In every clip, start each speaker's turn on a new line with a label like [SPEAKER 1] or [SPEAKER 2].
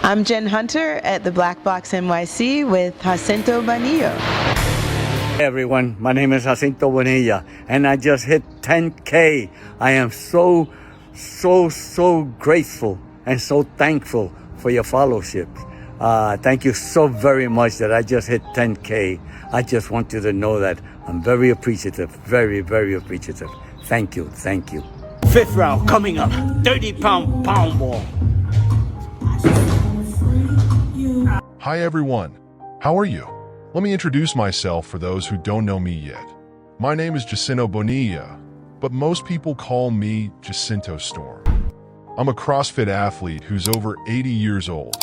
[SPEAKER 1] I'm Jen Hunter at the Black Box NYC with Jacinto Bonilla.
[SPEAKER 2] Hey everyone, my name is Jacinto Bonilla and I just hit 10K. I am so grateful and so thankful for your fellowship. Thank you so very much that I just hit 10K. I just want you to know that I'm very appreciative, very appreciative. Thank you.
[SPEAKER 3] Fifth round coming up, 30-pound pound ball.
[SPEAKER 4] Hi everyone, how are you? Let me introduce myself for those who don't know me yet. My name is Jacinto Bonilla, but most people call me Jacinto Storm. I'm a CrossFit athlete who's over 80 years old,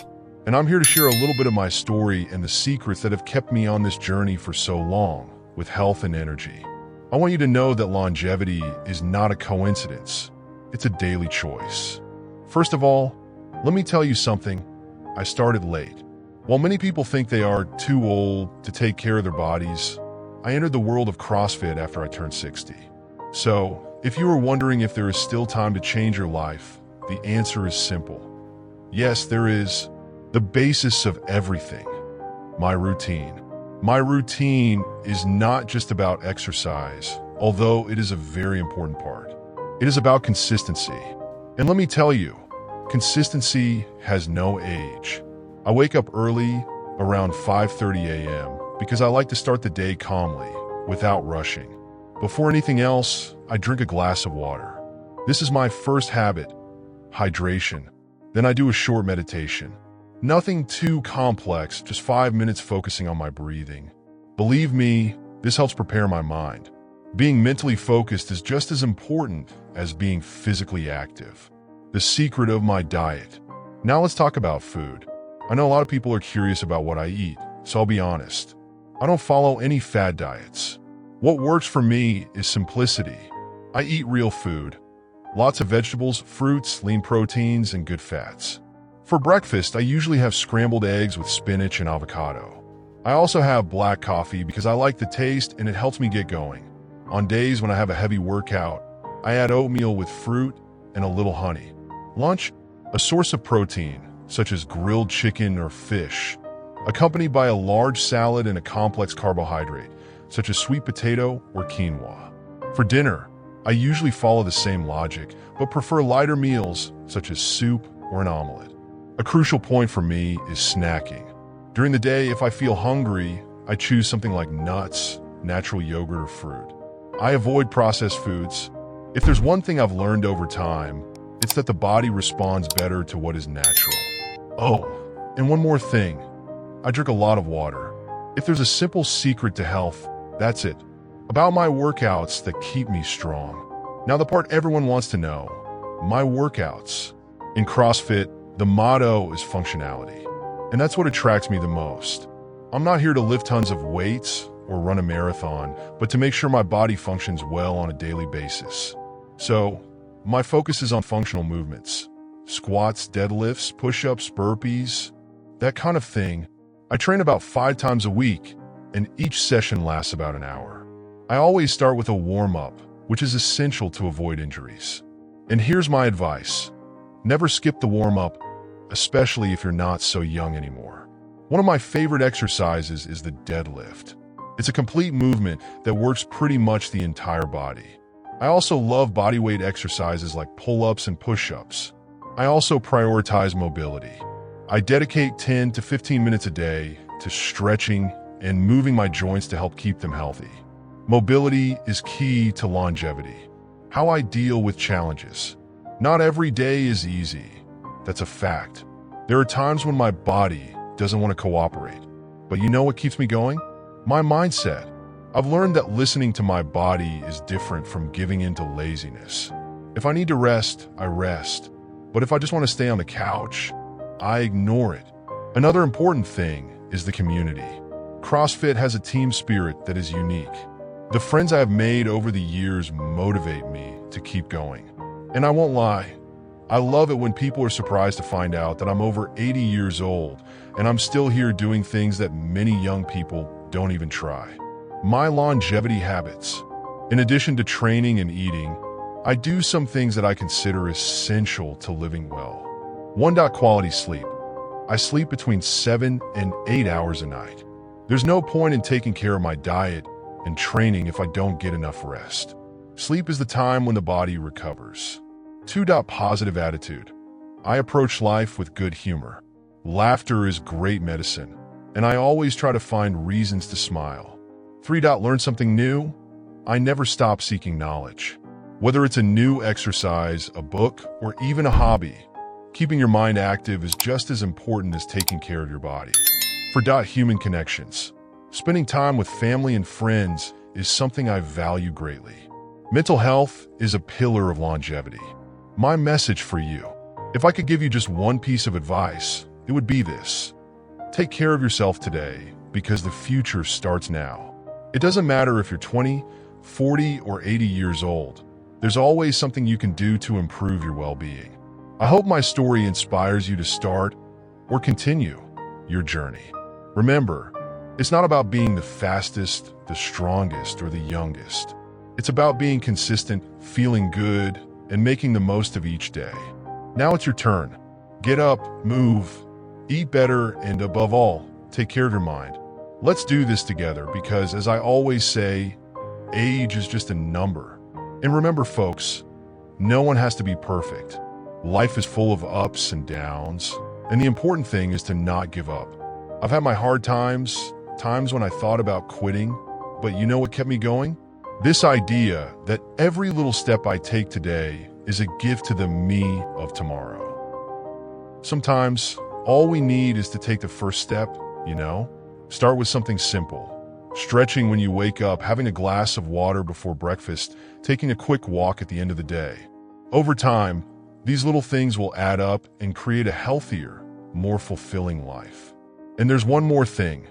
[SPEAKER 4] and I'm here to share a little bit of my story and the secrets that have kept me on this journey for so long with health and energy. I want you to know that longevity is not a coincidence. It's a daily choice. First of all, let me tell you something. I started late. While many people think they are too old to take care of their bodies, I entered the world of CrossFit after I turned 60. So, if you are wondering if there is still time to change your life, the answer is simple. Yes, there is. The basis of everything. My routine. My routine is not just about exercise, although it is a very important part. It is about consistency. And let me tell you, consistency has no age. I wake up early, around 5:30 a.m., because I like to start the day calmly, without rushing. Before anything else, I drink a glass of water. This is my first habit, hydration. Then I do a short meditation. Nothing too complex, just 5 minutes focusing on my breathing. Believe me, this helps prepare my mind. Being mentally focused is just as important as being physically active. The secret of my diet. Now let's talk about food. I know a lot of people are curious about what I eat, so I'll be honest. I don't follow any fad diets. What works for me is simplicity. I eat real food. Lots of vegetables, fruits, lean proteins, and good fats. For breakfast, I usually have scrambled eggs with spinach and avocado. I also have black coffee because I like the taste and it helps me get going. On days when I have a heavy workout, I add oatmeal with fruit and a little honey. Lunch, a source of protein, such as grilled chicken or fish, accompanied by a large salad and a complex carbohydrate, such as sweet potato or quinoa. For dinner, I usually follow the same logic, but prefer lighter meals, such as soup or an omelet. A crucial point for me is snacking. During the day, if I feel hungry, I choose something like nuts, natural yogurt, or fruit. I avoid processed foods. If there's one thing I've learned over time, it's that the body responds better to what is natural. Oh, and one more thing. I drink a lot of water. If there's a simple secret to health, that's it. About my workouts that keep me strong. Now the part everyone wants to know. My workouts. In CrossFit, the motto is functionality. And that's what attracts me the most. I'm not here to lift tons of weights or run a marathon, but to make sure my body functions well on a daily basis. So, my focus is on functional movements. Squats, deadlifts, push-ups, burpees, that kind of thing. I train about 5 times a week, and each session lasts about an hour. I always start with a warm-up, which is essential to avoid injuries. And here's my advice. Never skip the warm-up, especially if you're not so young anymore. One of my favorite exercises is the deadlift. It's a complete movement that works pretty much the entire body. I also love bodyweight exercises like pull-ups and push-ups. I also prioritize mobility. I dedicate 10 to 15 minutes a day to stretching and moving my joints to help keep them healthy. Mobility is key to longevity. How I deal with challenges. Not every day is easy. That's a fact. There are times when my body doesn't want to cooperate. But you know what keeps me going? My mindset. I've learned that listening to my body is different from giving in to laziness. If I need to rest, I rest. But if I just want to stay on the couch, I ignore it. Another important thing is the community. CrossFit has a team spirit that is unique. The friends I have made over the years motivate me to keep going. And I won't lie, I love it when people are surprised to find out that I'm over 80 years old and I'm still here doing things that many young people don't even try. My longevity habits. In addition to training and eating, I do some things that I consider essential to living well. 1. Quality sleep. I sleep between 7 and 8 hours a night. There's no point in taking care of my diet and training if I don't get enough rest. Sleep is the time when the body recovers. 2. Positive attitude. I approach life with good humor. Laughter is great medicine, and I always try to find reasons to smile. 3. Learn something new. I never stop seeking knowledge. Whether it's a new exercise, a book, or even a hobby, keeping your mind active is just as important as taking care of your body. 4. Human connections. Spending time with family and friends is something I value greatly. Mental health is a pillar of longevity. My message for you, if I could give you just one piece of advice, it would be this. Take care of yourself today because the future starts now. It doesn't matter if you're 20, 40, or 80 years old. There's always something you can do to improve your well-being. I hope my story inspires you to start or continue your journey. Remember, it's not about being the fastest, the strongest, or the youngest. It's about being consistent, feeling good, and making the most of each day. Now it's your turn. Get up, move, eat better, and above all, take care of your mind. Let's do this together because, as I always say, age is just a number. And remember, folks, no one has to be perfect. Life is full of ups and downs, and the important thing is to not give up. I've had my hard times when I thought about quitting, but you know what kept me going? This idea that every little step I take today is a gift to the me of tomorrow. Sometimes, all we need is to take the first step, Start with something simple. Stretching when you wake up, having a glass of water before breakfast, taking a quick walk at the end of the day. Over time, these little things will add up and create a healthier, more fulfilling life. And there's one more thing.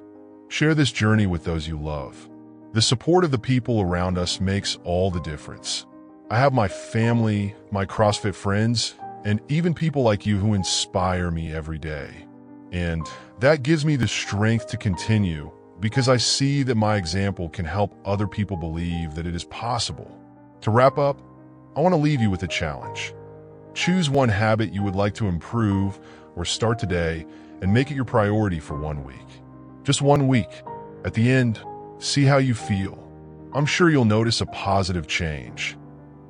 [SPEAKER 4] Share this journey with those you love. The support of the people around us makes all the difference. I have my family, my CrossFit friends, and even people like you who inspire me every day. And that gives me the strength to continue because I see that my example can help other people believe that it is possible. To wrap up, I want to leave you with a challenge. Choose one habit you would like to improve or start today and make it your priority for 1 week. Just 1 week. At the end, see how you feel. I'm sure you'll notice a positive change,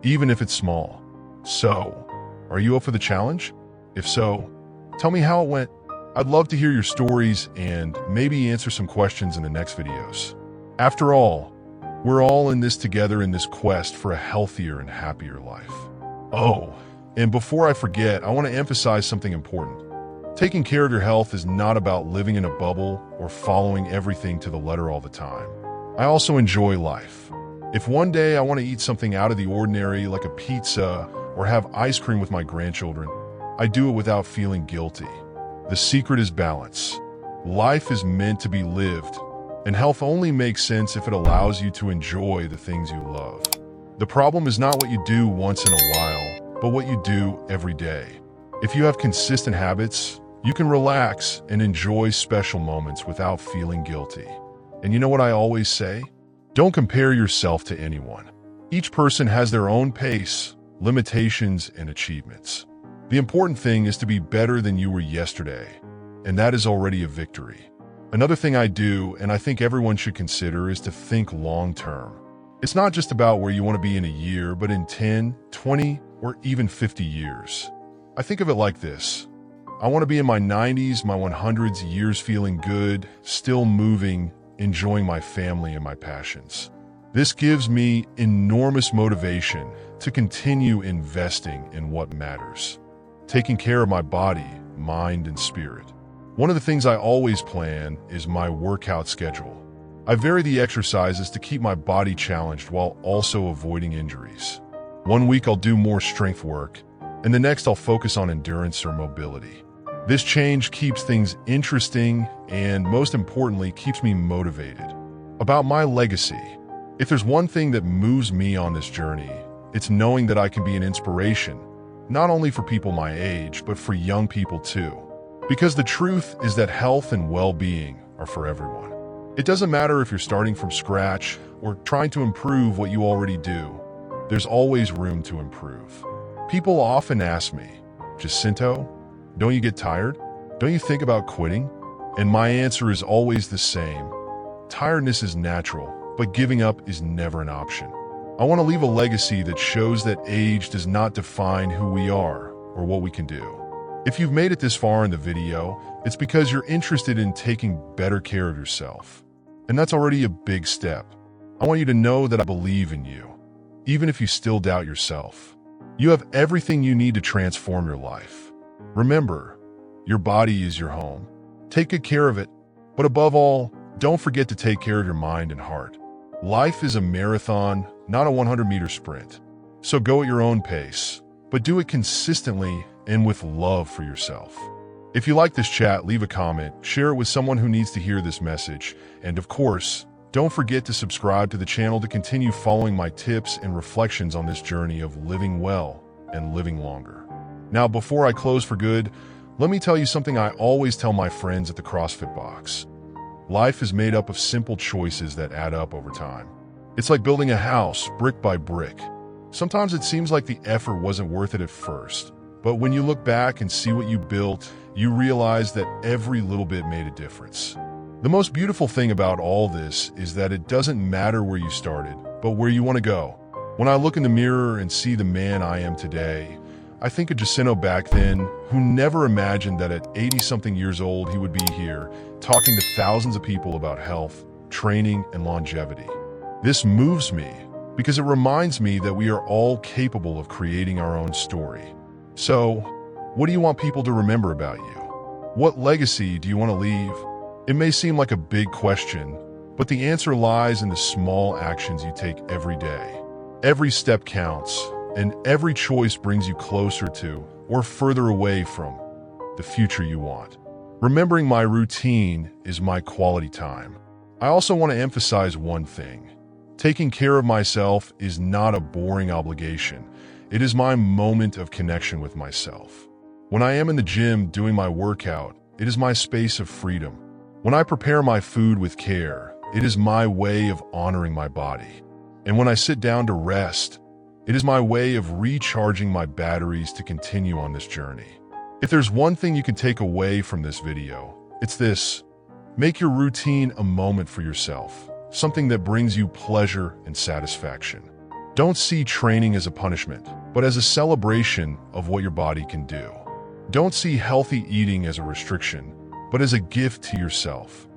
[SPEAKER 4] even if it's small. So, are you up for the challenge? If so, tell me how it went. I'd love to hear your stories and maybe answer some questions in the next videos. After all, we're all in this together in this quest for a healthier and happier life. Oh, and before I forget, I want to emphasize something important. Taking care of your health is not about living in a bubble or following everything to the letter all the time. I also enjoy life. If one day I want to eat something out of the ordinary like a pizza or have ice cream with my grandchildren, I do it without feeling guilty. The secret is balance. Life is meant to be lived, and health only makes sense if it allows you to enjoy the things you love. The problem is not what you do once in a while, but what you do every day. If you have consistent habits, you can relax and enjoy special moments without feeling guilty. And you know what I always say? Don't compare yourself to anyone. Each person has their own pace, limitations, and achievements. The important thing is to be better than you were yesterday, and that is already a victory. Another thing I do, and I think everyone should consider, is to think long-term. It's not just about where you want to be in a year, but in 10, 20, or even 50 years. I think of it like this. I want to be in my 90s, my 100s years feeling good, still moving, enjoying my family and my passions. This gives me enormous motivation to continue investing in what matters. Taking care of my body, mind, and spirit. One of the things I always plan is my workout schedule. I vary the exercises to keep my body challenged while also avoiding injuries. 1 week I'll do more strength work, and the next I'll focus on endurance or mobility. This change keeps things interesting and, most importantly, keeps me motivated. About my legacy. If there's one thing that moves me on this journey, it's knowing that I can be an inspiration, not only for people my age, but for young people too. Because the truth is that health and well-being are for everyone. It doesn't matter if you're starting from scratch or trying to improve what you already do. There's always room to improve. People often ask me, Jacinto, don't you get tired? Don't you think about quitting? And my answer is always the same. Tiredness is natural, but giving up is never an option. I want to leave a legacy that shows that age does not define who we are or what we can do. If you've made it this far in the video, it's because you're interested in taking better care of yourself. And that's already a big step. I want you to know that I believe in you, even if you still doubt yourself. You have everything you need to transform your life. Remember, your body is your home. Take good care of it, but above all, don't forget to take care of your mind and heart. Life is a marathon, not a 100-meter sprint. So go at your own pace, but do it consistently and with love for yourself. If you like this chat, leave a comment, share it with someone who needs to hear this message, and of course, don't forget to subscribe to the channel to continue following my tips and reflections on this journey of living well and living longer. Now, before I close for good, let me tell you something I always tell my friends at the CrossFit box. Life is made up of simple choices that add up over time. It's like building a house, brick by brick. Sometimes it seems like the effort wasn't worth it at first, but when you look back and see what you built, you realize that every little bit made a difference. The most beautiful thing about all this is that it doesn't matter where you started, but where you want to go. When I look in the mirror and see the man I am today, I think of Jacinto back then, who never imagined that at 80-something years old he would be here, talking to thousands of people about health, training, and longevity. This moves me because it reminds me that we are all capable of creating our own story. So, what do you want people to remember about you? What legacy do you want to leave? It may seem like a big question, but the answer lies in the small actions you take every day. Every step counts, and every choice brings you closer to or further away from the future you want. Remembering my routine is my quality time. I also want to emphasize one thing. Taking care of myself is not a boring obligation. It is my moment of connection with myself. When I am in the gym doing my workout, it is my space of freedom. When I prepare my food with care, it is my way of honoring my body. And when I sit down to rest, it is my way of recharging my batteries to continue on this journey. If there's one thing you can take away from this video, it's this. Make your routine a moment for yourself, something that brings you pleasure and satisfaction. Don't see training as a punishment, but as a celebration of what your body can do. Don't see healthy eating as a restriction, but as a gift to yourself.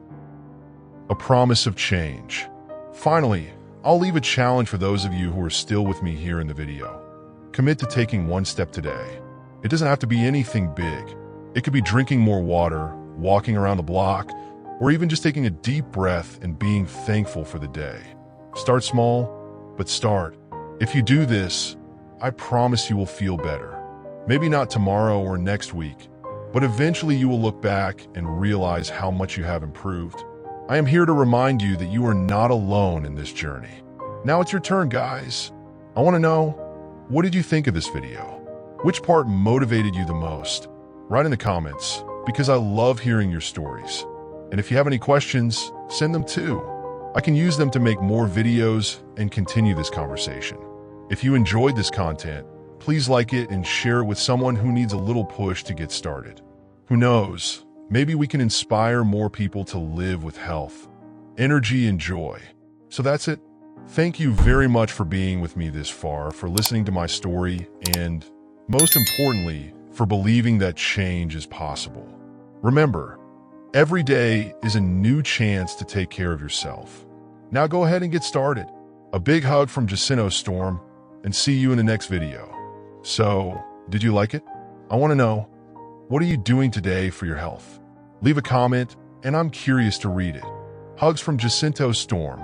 [SPEAKER 4] A promise of change. Finally, I'll leave a challenge for those of you who are still with me here in the video. Commit to taking one step today. It doesn't have to be anything big. It could be drinking more water, walking around the block, or even just taking a deep breath and being thankful for the day. Start small, but start. If you do this, I promise you will feel better. Maybe not tomorrow or next week, but eventually you will look back and realize how much you have improved. I am here to remind you that you are not alone in this journey. Now it's your turn, guys. I want to know, what did you think of this video? Which part motivated you the most? Write in the comments, because I love hearing your stories. And if you have any questions, send them too. I can use them to make more videos and continue this conversation. If you enjoyed this content, please like it and share it with someone who needs a little push to get started. Who knows, maybe we can inspire more people to live with health, energy, and joy. So that's it. Thank you very much for being with me this far, for listening to my story, and most importantly, for believing that change is possible. Remember, every day is a new chance to take care of yourself. Now go ahead and get started. A big hug from Jacinto Storm, and see you in the next video. So, did you like it? I want to know, what are you doing today for your health? Leave a comment, and I'm curious to read it. Hugs from Jacinto Storm.